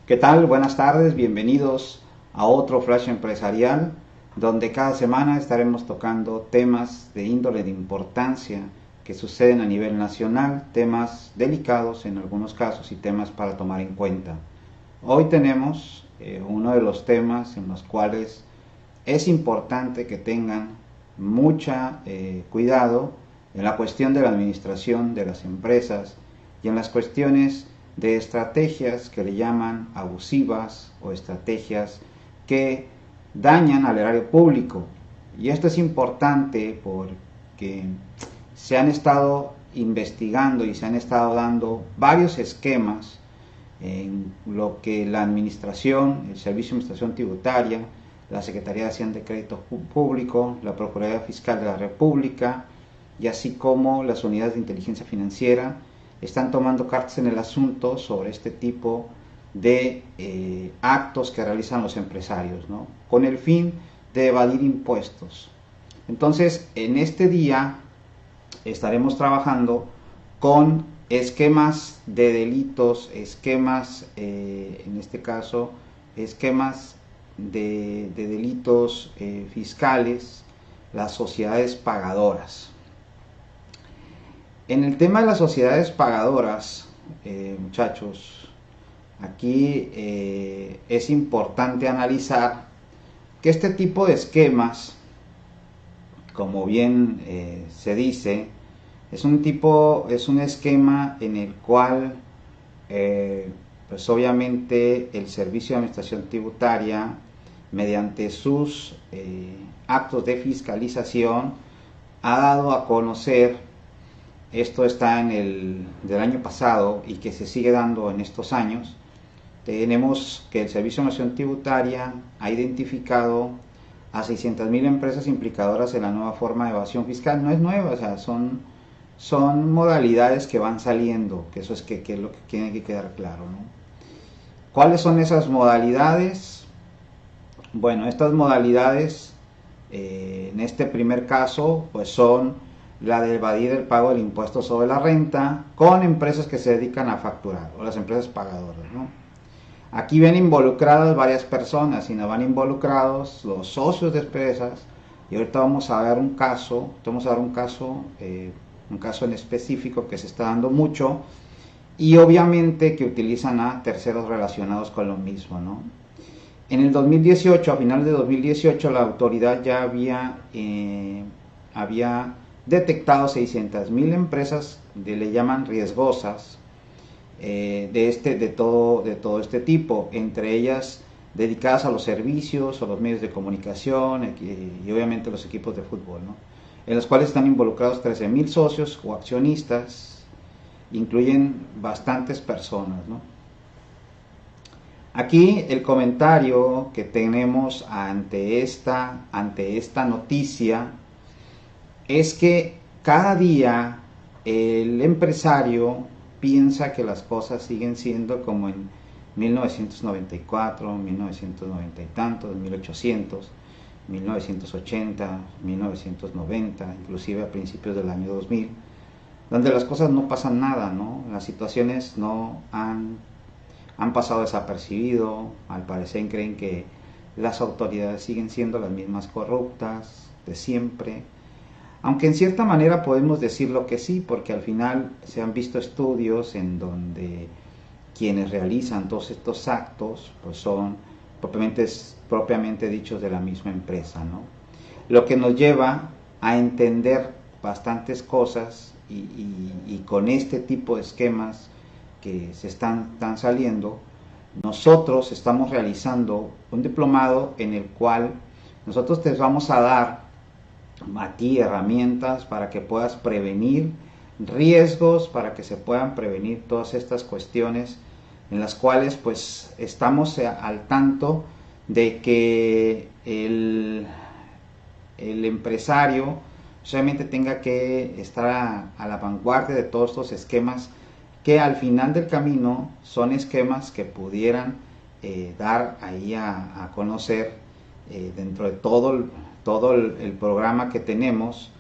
¿Qué tal? Buenas tardes, bienvenidos a otro Flash Empresarial, donde cada semana estaremos tocando temas de índole de importancia que suceden a nivel nacional, temas delicados en algunos casos y temas para tomar en cuenta. Hoy tenemos uno de los temas en los cuales es importante que tengan mucha cuidado en la cuestión de la administración de las empresas y en las cuestiones de estrategias que le llaman abusivas o estrategias que dañan al erario público. Y esto es importante porque se han estado investigando y se han estado dando varios esquemas en lo que la administración, el Servicio de Administración Tributaria, la Secretaría de Hacienda y Crédito Público, la Procuraduría Fiscal de la República y así como las unidades de inteligencia financiera están tomando cartas en el asunto sobre este tipo de actos que realizan los empresarios, ¿no? Con el fin de evadir impuestos. Entonces, en este día estaremos trabajando con esquemas de delitos, esquemas, en este caso, esquemas de delitos fiscales, las sociedades pagadoras. En el tema de las sociedades pagadoras, muchachos, aquí es importante analizar que este tipo de esquemas, como bien se dice, es un esquema en el cual, pues obviamente el Servicio de Administración Tributaria, mediante sus actos de fiscalización, ha dado a conocer. Esto está del año pasado y que se sigue dando en estos años. Tenemos que el Servicio de Administración Tributaria ha identificado a 600.000 empresas implicadoras en la nueva forma de evasión fiscal. No es nueva, o sea, son modalidades que van saliendo, que eso es que es lo que tiene que quedar claro, ¿no? ¿Cuáles son esas modalidades? Bueno, estas modalidades, en este primer caso, pues son la de evadir el pago del impuesto sobre la renta con empresas que se dedican a facturar, o las empresas pagadoras, ¿no? Aquí ven involucradas varias personas y nos van involucrados los socios de empresas, y ahorita vamos a ver un caso, un caso en específico que se está dando mucho, y obviamente que utilizan a terceros relacionados con lo mismo, ¿no? En el 2018, a finales de 2018, la autoridad ya había detectado 600.000 empresas le llaman riesgosas, de todo este tipo, entre ellas dedicadas a los servicios o los medios de comunicación y obviamente los equipos de fútbol, ¿no? En los cuales están involucrados 13.000 socios o accionistas, incluyen bastantes personas, ¿no? Aquí el comentario que tenemos ante esta noticia es que cada día el empresario piensa que las cosas siguen siendo como en 1994, 1990 y tantos, 1800, 1980, 1990, inclusive a principios del año 2000, donde las cosas no pasan nada, ¿no? Las situaciones no han pasado desapercibido, al parecer creen que las autoridades siguen siendo las mismas corruptas de siempre, aunque en cierta manera podemos decirlo que sí, porque al final se han visto estudios en donde quienes realizan todos estos actos pues son propiamente dichos de la misma empresa, ¿no? Lo que nos lleva a entender bastantes cosas y con este tipo de esquemas que se están saliendo, nosotros estamos realizando un diplomado en el cual nosotros te vamos a dar a ti herramientas para que puedas prevenir riesgos, para que se puedan prevenir todas estas cuestiones en las cuales pues estamos al tanto de que el empresario solamente tenga que estar a la vanguardia de todos estos esquemas que al final del camino son esquemas que pudieran dar ahí a conocer dentro de todo el programa que tenemos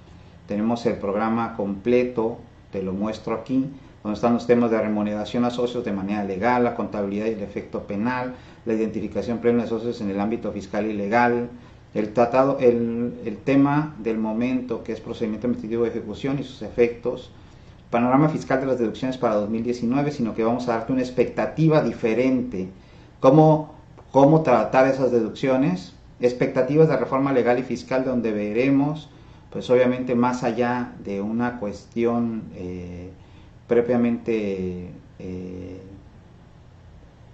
el programa completo, te lo muestro aquí, donde están los temas de remuneración a socios de manera legal, la contabilidad y el efecto penal, la identificación plena de socios en el ámbito fiscal y legal, el tema del momento, que es procedimiento administrativo de ejecución y sus efectos, panorama fiscal de las deducciones para 2019, sino que vamos a darte una expectativa diferente, cómo tratar esas deducciones, expectativas de reforma legal y fiscal, donde veremos, pues obviamente más allá de una cuestión propiamente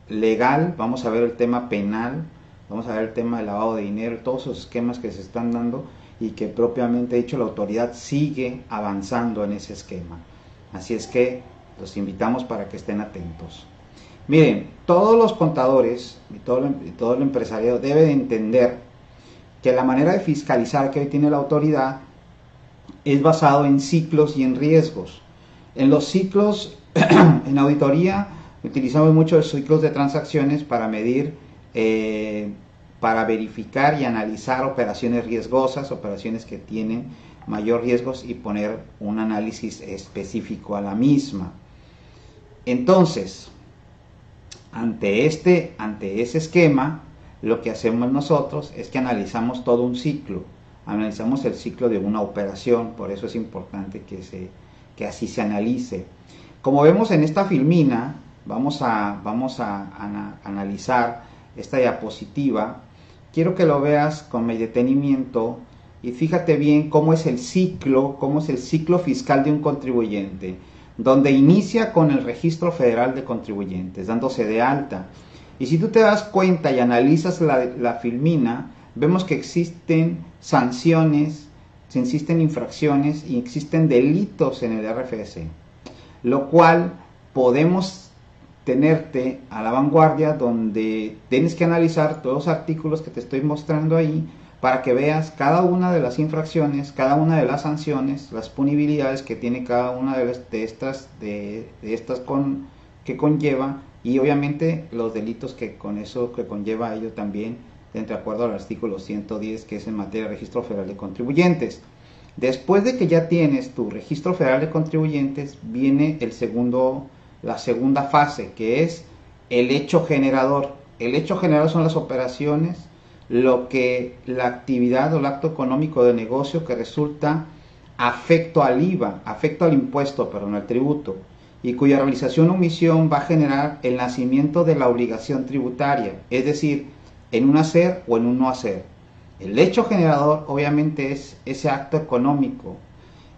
legal, vamos a ver el tema penal, vamos a ver el tema del lavado de dinero, todos esos esquemas que se están dando y que propiamente dicho la autoridad sigue avanzando en ese esquema. Así es que los invitamos para que estén atentos. Miren, todos los contadores y todo el empresariado debe de entender que la manera de fiscalizar que hoy tiene la autoridad es basado en ciclos y en riesgos. En los ciclos, en auditoría, utilizamos muchos ciclos de transacciones para medir, para verificar y analizar operaciones riesgosas, operaciones que tienen mayor riesgos y poner un análisis específico a la misma. Entonces, ante ese esquema, lo que hacemos nosotros es que analizamos todo un ciclo, analizamos el ciclo de una operación, por eso es importante que así se analice. Como vemos en esta filmina, vamos a analizar esta diapositiva. Quiero que lo veas con mi detenimiento y fíjate bien cómo es el ciclo fiscal de un contribuyente, donde inicia con el Registro Federal de Contribuyentes, dándose de alta. Y si tú te das cuenta y analizas la filmina, vemos que existen sanciones, existen infracciones y existen delitos en el RFC, lo cual podemos tenerte a la vanguardia, donde tienes que analizar todos los artículos que te estoy mostrando ahí para que veas cada una de las infracciones, cada una de las sanciones, las punibilidades que tiene cada una de estas que conlleva, y obviamente los delitos que con eso que conlleva ello también, de acuerdo al artículo 110, que es en materia de Registro Federal de Contribuyentes. Después de que ya tienes tu Registro Federal de Contribuyentes, viene la segunda fase, que es el hecho generador. El hecho generador son las operaciones, la actividad o el acto económico de negocio que resulta afecto al IVA, afecto al impuesto, perdón, al tributo, y cuya realización o omisión va a generar el nacimiento de la obligación tributaria, es decir, en un hacer o en un no hacer. El hecho generador obviamente es ese acto económico,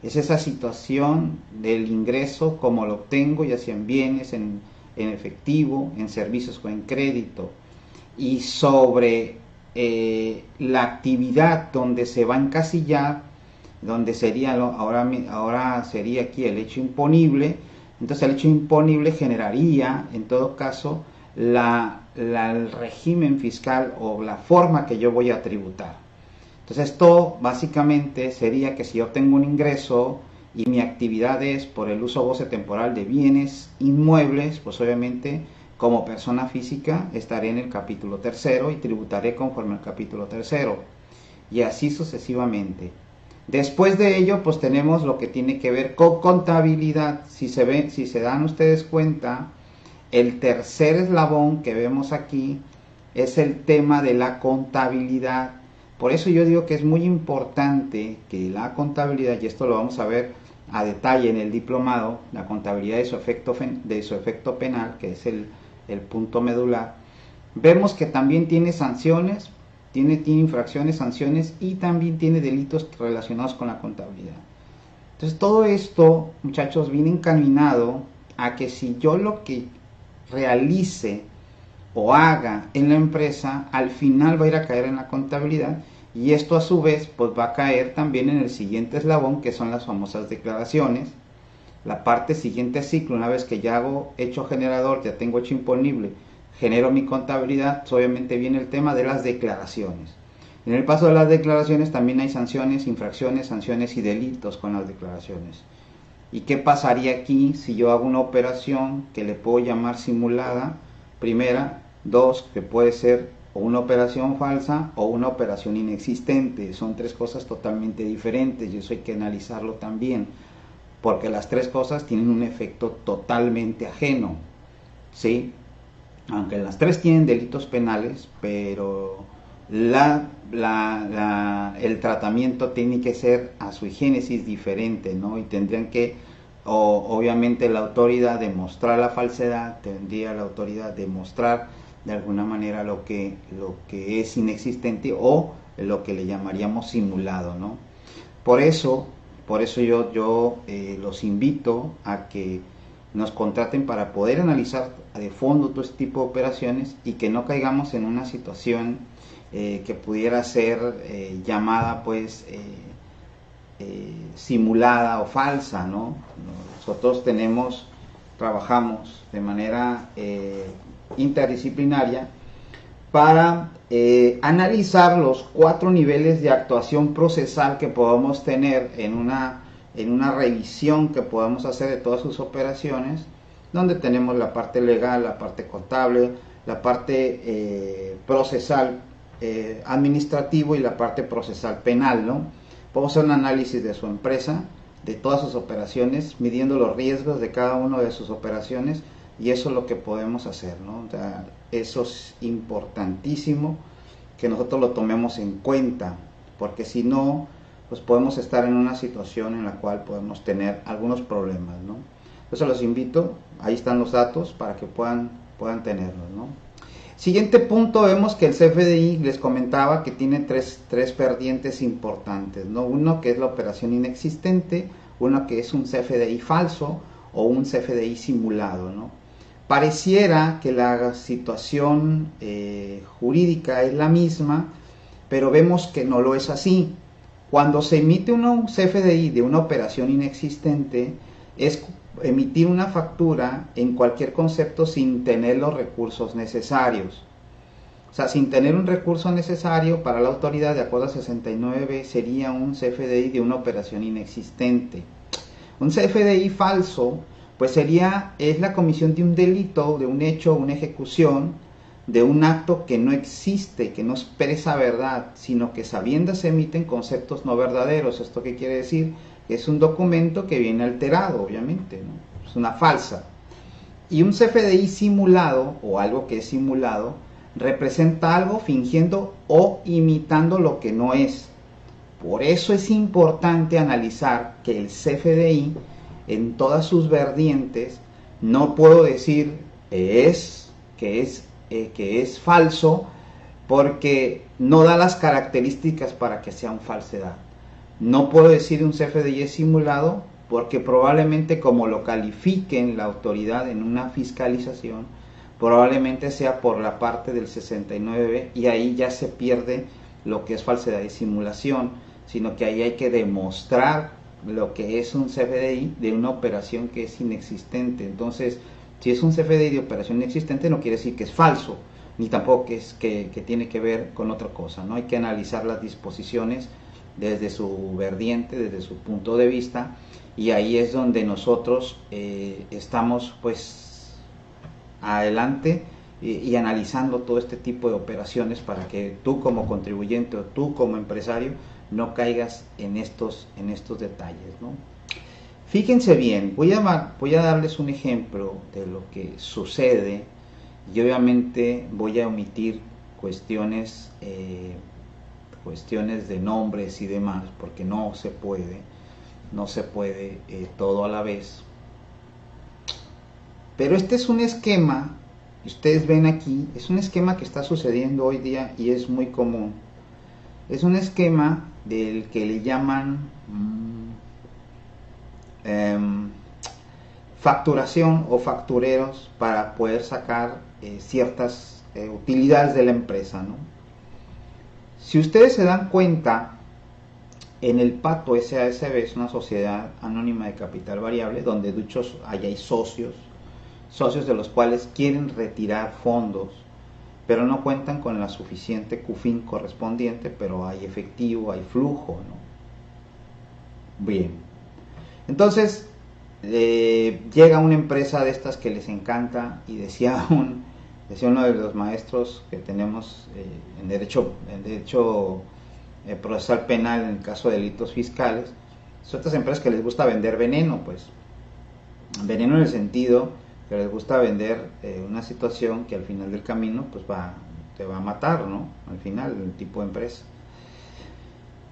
es esa situación del ingreso, como lo obtengo, ya sea en bienes, en efectivo, en servicios o en crédito, y sobre la actividad donde se va a encasillar, donde sería ahora sería aquí el hecho imponible. Entonces el hecho imponible generaría en todo caso el régimen fiscal o la forma que yo voy a tributar. Entonces esto básicamente sería que si yo tengo un ingreso y mi actividad es por el uso goce temporal de bienes inmuebles, pues obviamente como persona física estaré en el capítulo tercero y tributaré conforme al capítulo tercero, y así sucesivamente. Después de ello, pues tenemos lo que tiene que ver con contabilidad. Si se dan ustedes cuenta, el tercer eslabón que vemos aquí es el tema de la contabilidad. Por eso yo digo que es muy importante que la contabilidad, y esto lo vamos a ver a detalle en el diplomado, la contabilidad de su efecto penal, que es el punto medular. Vemos que también tiene sanciones, tiene infracciones, sanciones, y también tiene delitos relacionados con la contabilidad. Entonces todo esto, muchachos, viene encaminado a que si yo lo que realice o haga en la empresa, al final va a ir a caer en la contabilidad, y esto a su vez pues va a caer también en el siguiente eslabón, que son las famosas declaraciones. La parte siguiente ciclo, una vez que ya hago hecho generador, ya tengo hecho imponible, genero mi contabilidad, pues obviamente viene el tema de las declaraciones. En el paso de las declaraciones también hay sanciones, infracciones, sanciones y delitos con las declaraciones. ¿Y qué pasaría aquí si yo hago una operación que le puedo llamar simulada? Primera, dos, que puede ser o una operación falsa o una operación inexistente. Son tres cosas totalmente diferentes y eso hay que analizarlo también. porque las tres cosas tienen un efecto totalmente ajeno, ¿sí? Aunque las tres tienen delitos penales, pero el tratamiento tiene que ser a sui generis diferente, ¿no? Y tendrían que, obviamente, la autoridad demostrar la falsedad, tendría la autoridad demostrar de alguna manera lo que es inexistente o lo que le llamaríamos simulado, ¿no? Por eso, yo los invito a que nos contraten para poder analizar de fondo todo este tipo de operaciones y que no caigamos en una situación que pudiera ser llamada pues simulada o falsa, ¿no? Nosotros trabajamos de manera interdisciplinaria para analizar los 4 niveles de actuación procesal que podamos tener en una revisión que podamos hacer de todas sus operaciones, donde tenemos la parte legal, la parte contable, la parte procesal administrativo y la parte procesal penal, ¿no? Podemos hacer un análisis de su empresa, de todas sus operaciones, midiendo los riesgos de cada una de sus operaciones, y eso es lo que podemos hacer, ¿no? O sea, eso es importantísimo que nosotros lo tomemos en cuenta, porque si no, pues podemos estar en una situación en la cual podemos tener algunos problemas, ¿no? Entonces los invito, ahí están los datos para que puedan tenerlos, ¿no? Siguiente punto, vemos que el CFDI, les comentaba que tiene tres vertientes importantes, ¿no? Uno que es la operación inexistente, uno que es un CFDI falso o un CFDI simulado, ¿no? Pareciera que la situación jurídica es la misma, pero vemos que no lo es así. Cuando se emite un CFDI de una operación inexistente, es emitir una factura en cualquier concepto sin tener los recursos necesarios. O sea, sin tener un recurso necesario para la autoridad, de acuerdo a 69, sería un CFDI de una operación inexistente. Un CFDI falso, pues es la comisión de un delito, de un hecho, una ejecución, de un acto que no existe, que no expresa verdad, sino que sabiendo se emiten conceptos no verdaderos. ¿Esto qué quiere decir? Que es un documento que viene alterado, obviamente, ¿no? Es una falsa. Y un CFDI simulado, o algo que es simulado, representa algo fingiendo o imitando lo que no es. Por eso es importante analizar que el CFDI, en todas sus vertientes, no puedo decir que es falso, porque no da las características para que sea un falsedad. No puedo decir un CFDI es simulado, porque probablemente como lo califiquen la autoridad en una fiscalización, probablemente sea por la parte del 69 y ahí ya se pierde lo que es falsedad y simulación, sino que ahí hay que demostrar lo que es un CFDI de una operación que es inexistente. Entonces, si es un CFDI de operación inexistente, no quiere decir que es falso, ni tampoco que tiene que ver con otra cosa, ¿no? Hay que analizar las disposiciones desde su vertiente, desde su punto de vista, y ahí es donde nosotros estamos pues adelante y analizando todo este tipo de operaciones para que tú como contribuyente o tú como empresario no caigas en estos detalles, ¿no? Fíjense bien, voy a darles un ejemplo de lo que sucede, y obviamente voy a omitir cuestiones de nombres y demás, porque no se puede todo a la vez. Pero este es un esquema, ustedes ven aquí, es un esquema que está sucediendo hoy día y es muy común. Es un esquema del que le llaman facturación o factureros para poder sacar ciertas utilidades de la empresa, ¿no? Si ustedes se dan cuenta, en el Pato SASB es una sociedad anónima de capital variable donde dichos allá hay socios de los cuales quieren retirar fondos, pero no cuentan con la suficiente CUFIN correspondiente, pero hay efectivo, hay flujo, ¿no? Bien, entonces llega una empresa de estas que les encanta y decía uno de los maestros que tenemos en derecho procesal penal en el caso de delitos fiscales, Son estas empresas que les gusta vender veneno, pues. Veneno en el sentido que les gusta vender una situación que al final del camino pues te va a matar, ¿no? Al final, el tipo de empresa.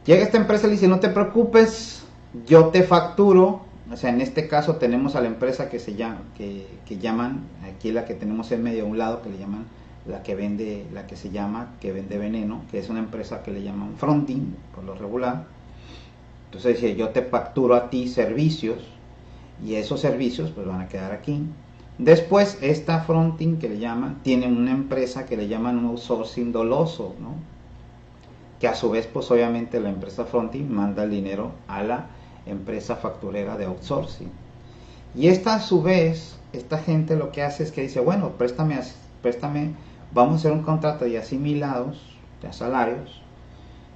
Llega esta empresa y le dice, no te preocupes, yo te facturo. O sea, en este caso tenemos a la empresa que se llama, que llaman, aquí la que tenemos en medio a un lado, que le llaman la que vende, la que se llama, que vende veneno, que es una empresa que le llaman fronting, por lo regular. Entonces dice, yo te facturo a ti servicios, y esos servicios pues van a quedar aquí. Después, esta fronting que le llaman, tiene una empresa que le llaman un outsourcing doloso, ¿no? Que a su vez, pues obviamente la empresa fronting manda el dinero a la empresa facturera de outsourcing. Y esta a su vez, esta gente lo que hace es que dice, bueno, préstame, vamos a hacer un contrato de asimilados, de salarios,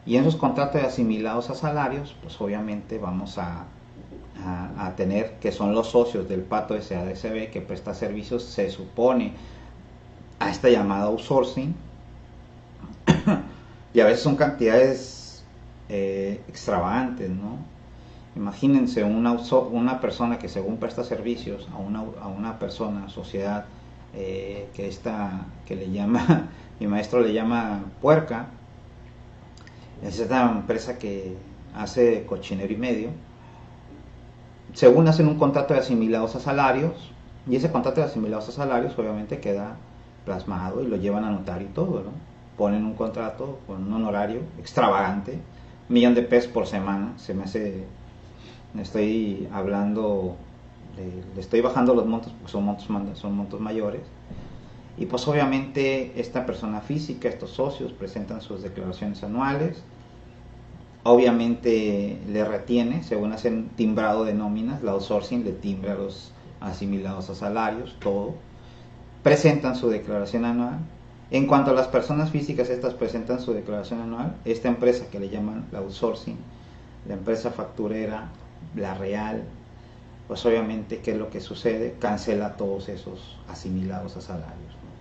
y en esos contratos de asimilados a salarios, pues obviamente vamos a tener que son los socios del Pato SADCB que presta servicios, se supone, a esta llamada outsourcing, y a veces son cantidades extravagantes, ¿no? Imagínense una persona que según presta servicios a una persona, sociedad, que le llama, mi maestro le llama puerca, es esta empresa que hace cochinero y medio, según hacen un contrato de asimilados a salarios, y ese contrato de asimilados a salarios obviamente queda plasmado y lo llevan a notario y todo, ¿no? Ponen un contrato con un honorario extravagante, 1,000,000 de pesos por semana, se me hace, estoy hablando, le estoy bajando los montos porque son montos mayores, y pues obviamente esta persona física, estos socios presentan sus declaraciones anuales. Obviamente le retiene, según hacen timbrado de nóminas, la outsourcing le timbra a los asimilados a salarios, todo. Presentan su declaración anual. En cuanto a las personas físicas, estas presentan su declaración anual. Esta empresa que le llaman la outsourcing, la empresa facturera, la real, pues obviamente, ¿qué es lo que sucede? Cancela todos esos asimilados a salarios, ¿no?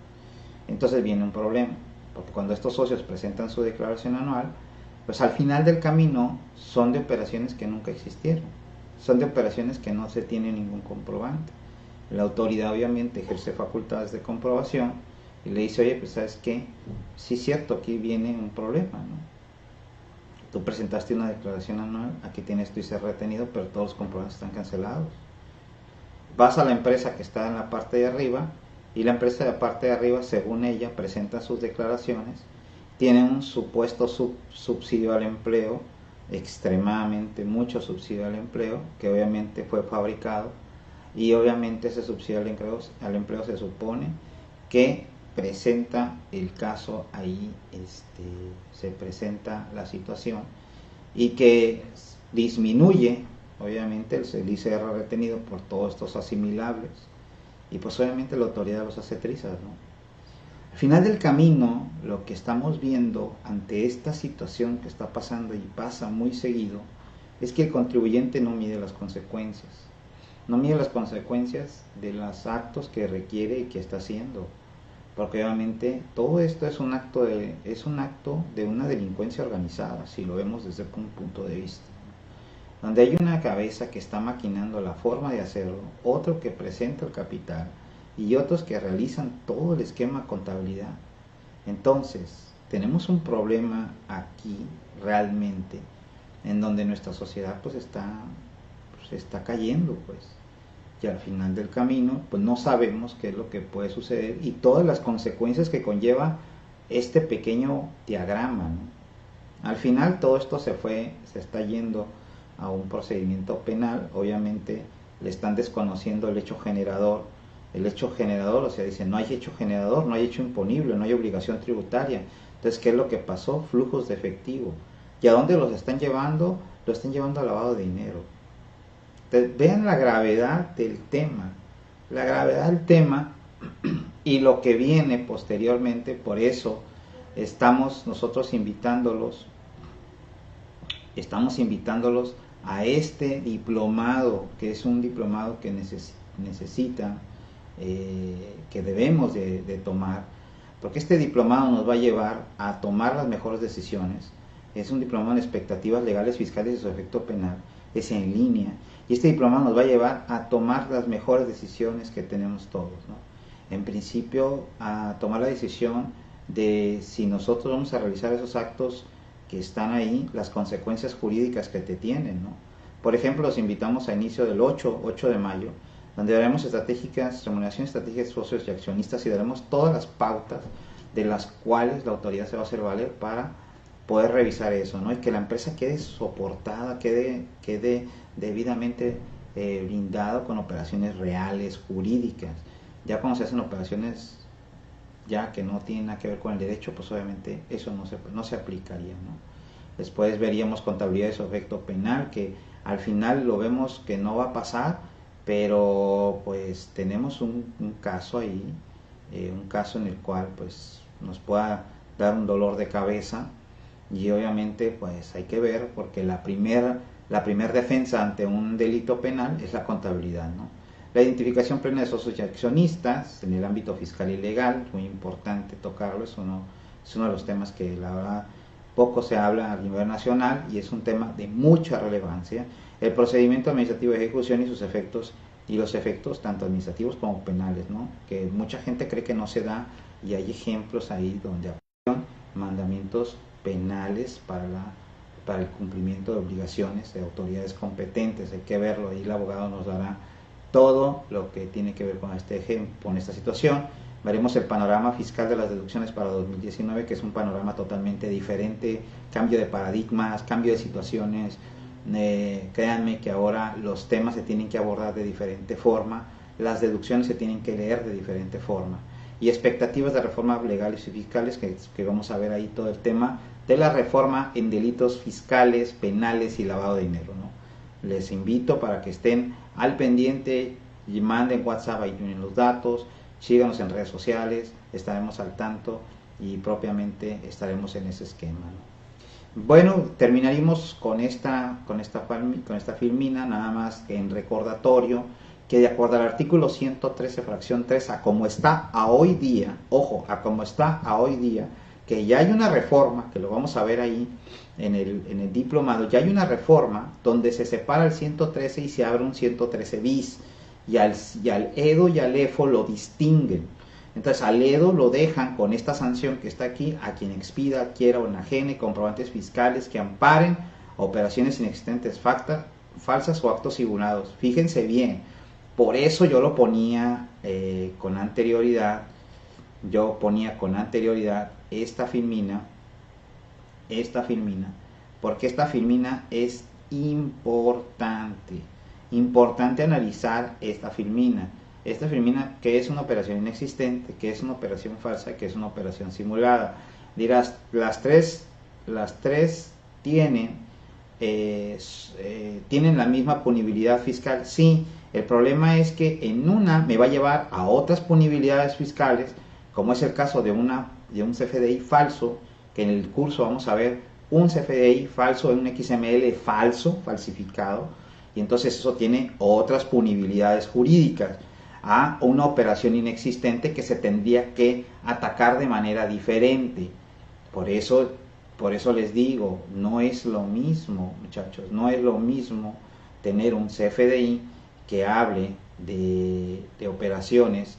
Entonces viene un problema, porque cuando estos socios presentan su declaración anual, pues al final del camino son de operaciones que nunca existieron, son de operaciones que no se tiene ningún comprobante. La autoridad obviamente ejerce facultades de comprobación y le dice, oye, pues sabes qué, sí es cierto, aquí viene un problema, ¿no? Tú presentaste una declaración anual, aquí tienes tu ICR retenido, pero todos los comprobantes están cancelados. Vas a la empresa que está en la parte de arriba, y la empresa de la parte de arriba, según ella, presenta sus declaraciones, tiene un supuesto subsidio al empleo, extremadamente mucho subsidio al empleo, que obviamente fue fabricado, y obviamente ese subsidio al empleo se supone que presenta el caso ahí, se presenta la situación, y que disminuye obviamente el ICR retenido por todos estos asimilables, y pues obviamente la autoridad los hace trizas, ¿no? Al final del camino, lo que estamos viendo ante esta situación que está pasando y pasa muy seguido, es que el contribuyente no mide las consecuencias. No mide las consecuencias de los actos que requiere y que está haciendo. Porque obviamente todo esto es un acto de una delincuencia organizada, si lo vemos desde un punto de vista. Donde hay una cabeza que está maquinando la forma de hacerlo, otro que presenta el capital, y otros que realizan todo el esquema de contabilidad. Entonces, tenemos un problema aquí realmente, en donde nuestra sociedad pues está cayendo, pues, y al final del camino pues no sabemos qué es lo que puede suceder y todas las consecuencias que conlleva este pequeño diagrama, ¿no? Al final todo esto se está yendo a un procedimiento penal. Obviamente le están desconociendo el hecho generador. El hecho generador, o sea, dice, no hay hecho generador, no hay hecho imponible, no hay obligación tributaria. Entonces, ¿qué es lo que pasó? Flujos de efectivo. ¿Y a dónde los están llevando? Lo están llevando al lavado de dinero. Entonces, vean la gravedad del tema. La gravedad del tema y lo que viene posteriormente. Por eso estamos nosotros invitándolos a este diplomado, que es un diplomado que necesita, que debemos de tomar, porque este diplomado nos va a llevar a tomar las mejores decisiones. Es un diplomado en expectativas legales, fiscales y su efecto penal, es en línea. Y este diplomado nos va a llevar a tomar las mejores decisiones que tenemos todos, ¿no? En principio, a tomar la decisión de si nosotros vamos a realizar esos actos que están ahí, las consecuencias jurídicas que te tienen, ¿no? Por ejemplo, los invitamos a inicio del 8 de mayo, donde daremos remuneración estratégica de socios y accionistas y daremos todas las pautas de las cuales la autoridad se va a hacer valer para poder revisar eso, ¿no? Y que la empresa quede soportada, quede debidamente blindado con operaciones reales, jurídicas. Ya cuando se hacen operaciones ya que no tienen nada que ver con el derecho, pues obviamente eso no se aplicaría, ¿no? Después veríamos contabilidad de su efecto penal, que al final lo vemos que no va a pasar, pero pues tenemos un caso ahí, un caso en el cual pues nos pueda dar un dolor de cabeza, y obviamente pues hay que ver, porque la primera defensa ante un delito penal es la contabilidad, ¿no? La identificación plena de socios y accionistas en el ámbito fiscal y legal, muy importante tocarlo, es uno de los temas que la verdad poco se habla a nivel nacional y es un tema de mucha relevancia. El procedimiento administrativo de ejecución y sus efectos, y los efectos tanto administrativos como penales, ¿no? Que mucha gente cree que no se da, y hay ejemplos ahí donde aplican mandamientos penales para el cumplimiento de obligaciones de autoridades competentes. Hay que verlo, ahí el abogado nos dará todo lo que tiene que ver con con esta situación. Veremos el panorama fiscal de las deducciones para 2019, que es un panorama totalmente diferente, cambio de paradigmas, cambio de situaciones. Créanme que ahora los temas se tienen que abordar de diferente forma, las deducciones se tienen que leer de diferente forma. Y expectativas de reformas legales y fiscales, que vamos a ver ahí todo el tema de la reforma en delitos fiscales, penales y lavado de dinero, ¿no? Les invito para que estén al pendiente y manden WhatsApp, ahí tienen los datos, síganos en redes sociales, estaremos al tanto y propiamente estaremos en ese esquema, ¿no? Bueno, terminaremos con esta filmina, nada más que en recordatorio que de acuerdo al artículo 113 fracción 3, a como está a hoy día, ojo, a como está a hoy día, que ya hay una reforma, que lo vamos a ver ahí en el diplomado, ya hay una reforma donde se separa el 113 y se abre un 113 bis, y al EDO y al EFO lo distinguen. Entonces al EDO lo dejan con esta sanción que está aquí, a quien expida, adquiera o enajene comprobantes fiscales que amparen operaciones inexistentes, falsas o actos simulados. Fíjense bien, por eso yo lo ponía con anterioridad, esta filmina, porque esta filmina es importante analizar esta filmina, que es una operación inexistente, que es una operación falsa, que es una operación simulada. Dirás, las tres tienen la misma punibilidad fiscal. Sí, el problema es que en una me va a llevar a otras punibilidades fiscales, como es el caso de un CFDI falso, que en el curso vamos a ver un CFDI falso en un XML falsificado, y entonces eso tiene otras punibilidades jurídicas, a una operación inexistente que se tendría que atacar de manera diferente. Por eso les digo, no es lo mismo, muchachos, no es lo mismo tener un CFDI que hable de operaciones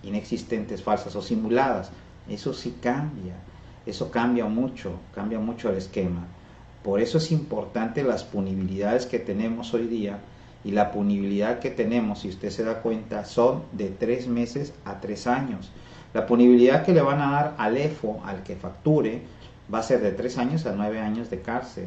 inexistentes, falsas o simuladas. Eso sí cambia, eso cambia mucho el esquema. Por eso es importante las punibilidades que tenemos hoy día, y la punibilidad que tenemos, si usted se da cuenta, son de 3 meses a 3 años. La punibilidad que le van a dar al EFO, al que facture, va a ser de 3 años a 9 años de cárcel.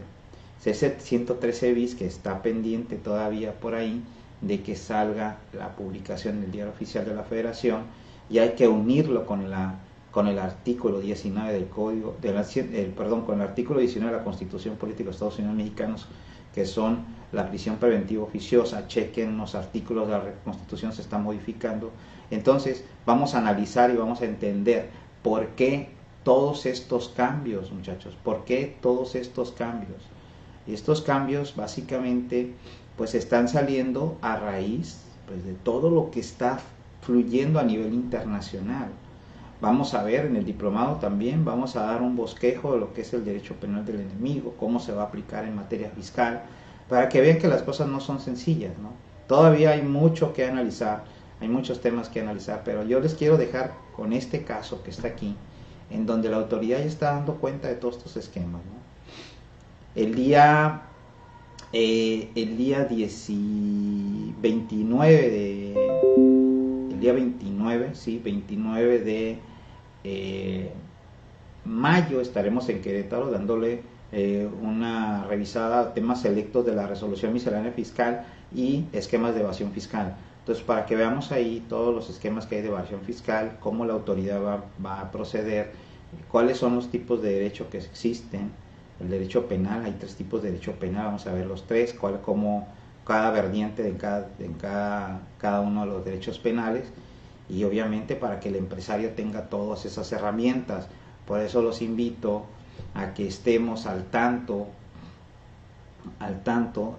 Ese 113 bis que está pendiente todavía por ahí de que salga la publicación en el Diario Oficial de la Federación, y hay que unirlo con el artículo 19 del Código, con el artículo 19 de la Constitución Política de los Estados Unidos Mexicanos, que son la prisión preventiva oficiosa. Chequen, los artículos de la Constitución se están modificando. Entonces vamos a analizar y vamos a entender por qué todos estos cambios, muchachos, por qué todos estos cambios. Y estos cambios básicamente pues están saliendo a raíz pues de todo lo que está fluyendo a nivel internacional. Vamos a ver en el diplomado también, vamos a dar un bosquejo de lo que es el derecho penal del enemigo, cómo se va a aplicar en materia fiscal, para que vean que las cosas no son sencillas, ¿no? Todavía hay mucho que analizar, hay muchos temas que analizar, pero yo les quiero dejar con este caso que está aquí, en donde la autoridad ya está dando cuenta de todos estos esquemas, ¿no? El día 29 de mayo estaremos en Querétaro dándole una revisada a temas selectos de la resolución miscelánea fiscal y esquemas de evasión fiscal. Entonces, para que veamos ahí todos los esquemas que hay de evasión fiscal, cómo la autoridad va a proceder, cuáles son los tipos de derecho que existen. El derecho penal, hay 3 tipos de derecho penal, vamos a ver los 3, cómo cada vertiente de cada uno de los derechos penales, y obviamente para que el empresario tenga todas esas herramientas. Por eso los invito a que estemos al tanto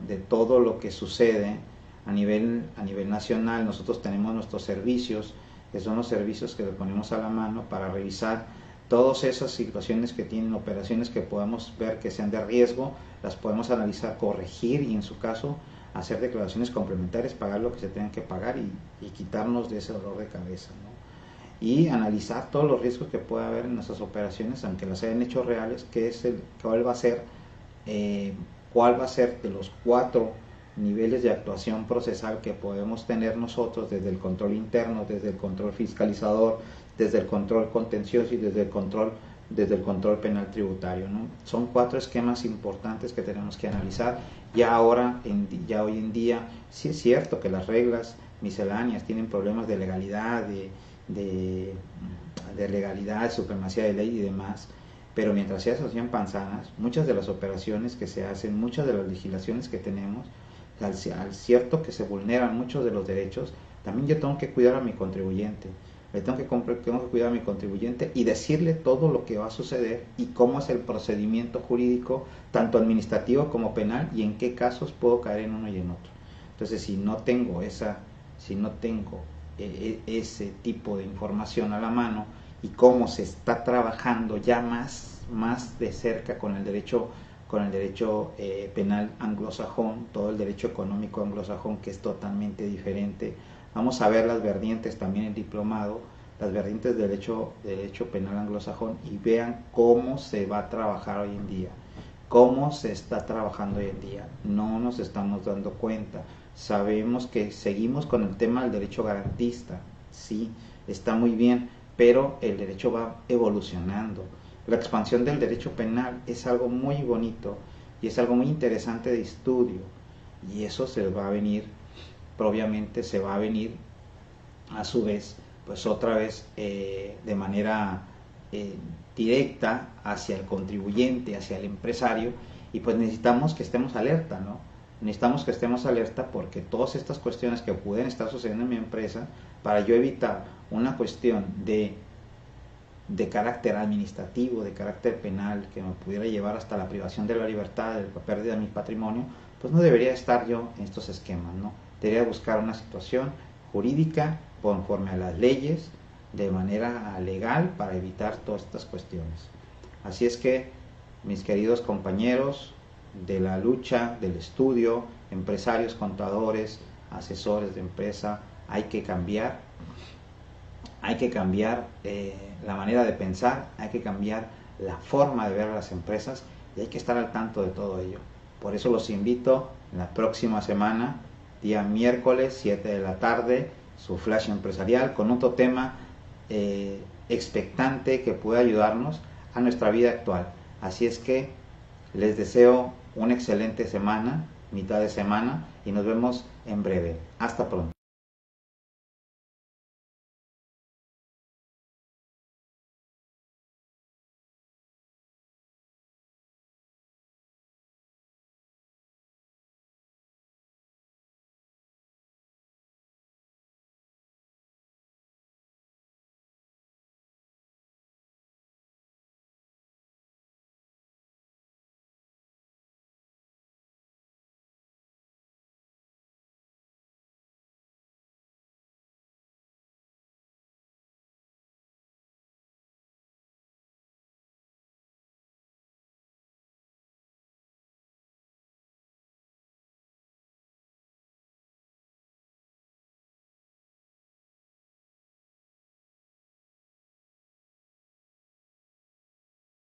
de todo lo que sucede a nivel nacional. Nosotros tenemos nuestros servicios, que son los servicios que le ponemos a la mano para revisar todas esas situaciones que tienen, operaciones que podamos ver que sean de riesgo, las podemos analizar, corregir y en su caso hacer declaraciones complementarias, pagar lo que se tenga que pagar y quitarnos de ese dolor de cabeza, ¿no? Y analizar todos los riesgos que pueda haber en nuestras operaciones, aunque las hayan hecho reales, cuál va a ser de los 4 niveles de actuación procesal que podemos tener nosotros, desde el control interno, desde el control fiscalizador, desde el control contencioso y desde el control penal tributario, ¿no? Son 4 esquemas importantes que tenemos que analizar. Ya hoy en día, sí es cierto que las reglas misceláneas tienen problemas de legalidad, de legalidad, supremacía de ley y demás, pero mientras se asocian panzanas, muchas de las operaciones que se hacen, muchas de las legislaciones que tenemos, al cierto que se vulneran muchos de los derechos, también yo tengo que cuidar a mi contribuyente. Tengo que cuidar a mi contribuyente y decirle todo lo que va a suceder y cómo es el procedimiento jurídico, tanto administrativo como penal, y en qué casos puedo caer en uno y en otro. Entonces, si no tengo ese tipo de información a la mano y cómo se está trabajando ya más de cerca con el derecho penal anglosajón, todo el derecho económico anglosajón, que es totalmente diferente. Vamos a ver las vertientes también en diplomado, las vertientes de derecho penal anglosajón, y vean cómo se va a trabajar hoy en día, cómo se está trabajando hoy en día. No nos estamos dando cuenta. Sabemos que seguimos con el tema del derecho garantista, sí, está muy bien, pero el derecho va evolucionando. La expansión del derecho penal es algo muy bonito y es algo muy interesante de estudio, y eso obviamente se va a venir a su vez, pues otra vez de manera directa hacia el contribuyente, hacia el empresario, y pues necesitamos que estemos alerta, ¿no? Necesitamos que estemos alerta porque todas estas cuestiones que pueden estar sucediendo en mi empresa, para yo evitar una cuestión de carácter administrativo, de carácter penal, que me pudiera llevar hasta la privación de la libertad, de la pérdida de mi patrimonio, pues no debería estar yo en estos esquemas, ¿no? Debería buscar una situación jurídica conforme a las leyes, de manera legal, para evitar todas estas cuestiones. Así es que, mis queridos compañeros de la lucha, del estudio, empresarios, contadores, asesores de empresa, hay que cambiar la manera de pensar, hay que cambiar la forma de ver a las empresas, y hay que estar al tanto de todo ello. Por eso los invito en la próxima semana, día miércoles 7 de la tarde, su flash empresarial con otro tema expectante que pueda ayudarnos a nuestra vida actual. Así es que les deseo una excelente semana, mitad de semana, y nos vemos en breve. Hasta pronto.